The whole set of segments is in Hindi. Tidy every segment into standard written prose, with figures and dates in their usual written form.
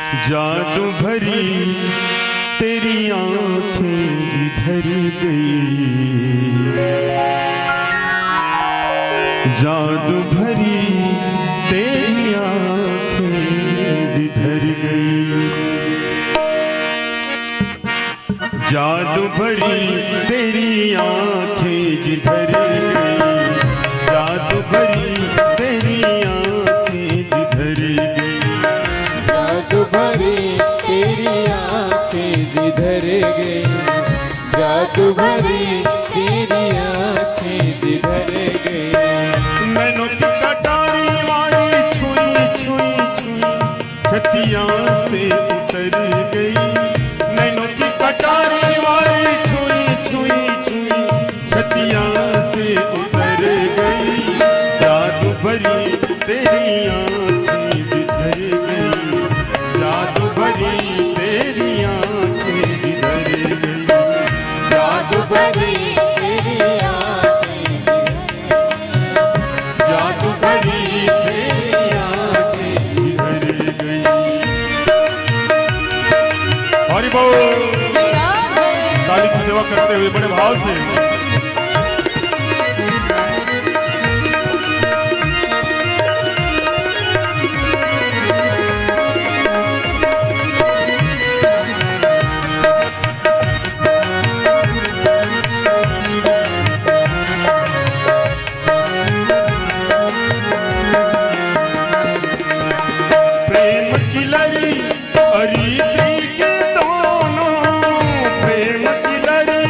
जादू भरी तेरी आंखें जिधर गई, जादू भरी तेरी आंखें जिधर गई, जादू भरी तेरी आंखें जिधर गई, जादू भरी तेरी आंखें जिधर गई, जादू भरी तेरी आंखें जिधर गई, जादू भरी तेरी आंखें जिधर गई। मैनों की कटारी वाली छुई छुई छुई छतिया से उतर गई, मैनों की कटारी वाली छुई छुई छुई छतिया से उतर गई, जादू भरी तेरी आंखें जिधर गई, जादू भरी तेरी आंखें जिधर गई, जादू भरी तेरी आंखें जादू भरी तेरी आंखें जिधर गई। हरि बोल। ताली की सेवा करते हुए बड़े भाव से प्रेम की लरी अरीति के दोनों, प्रेम की लरी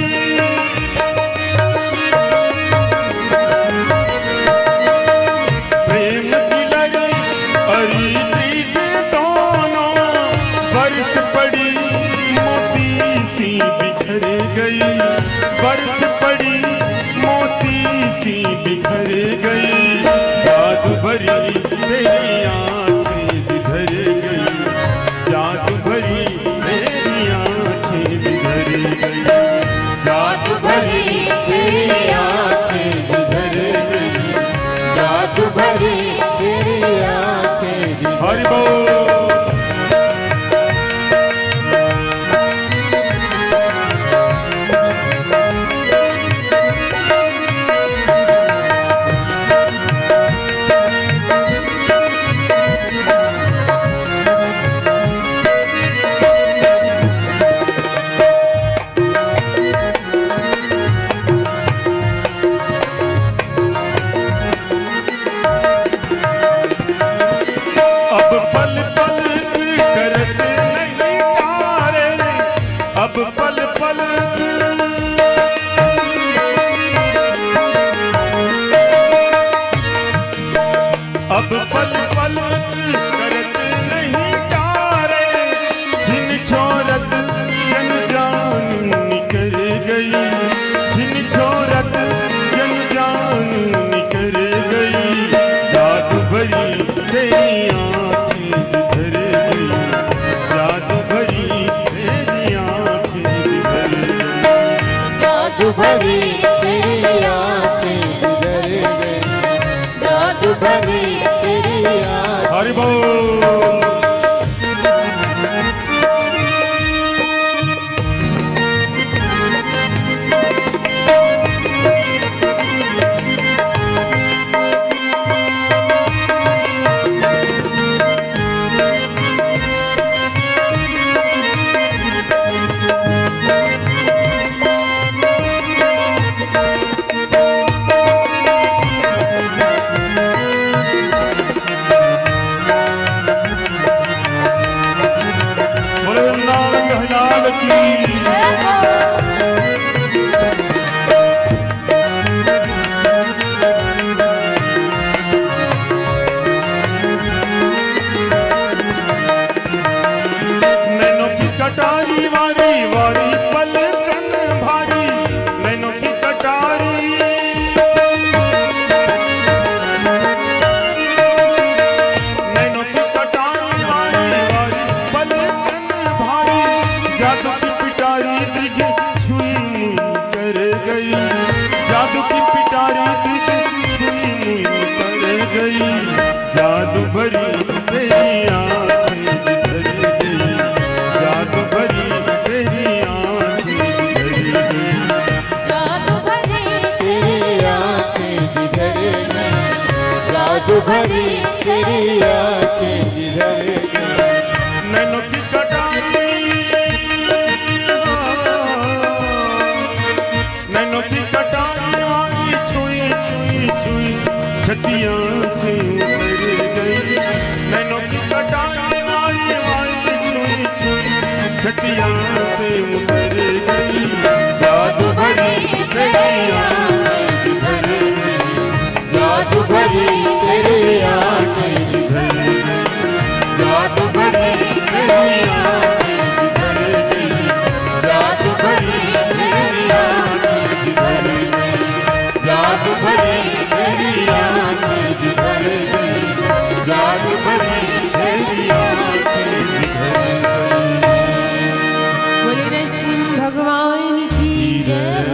भरी तेरी आंखें जिधर गई। नैनों की कटारी, नैनों की कटारी आई छुई छुई छुई छतिया से उतर गई। नैनों की कटारी आई छुई छुई छतिया से उतर गई। जादू भरी तेरी आंखें जिधर गई, जादू भरी तेरी आंखें जिधर गई, जादू भरी तेरी आंखें जिधर गई, जादू भरी तेरी आंखें जिधर गई, जादू भरी तेरी आंखें जिधर गई, जादू भरी तेरी आंखें जिधर गई। बोले नरसिंह भगवान की जय।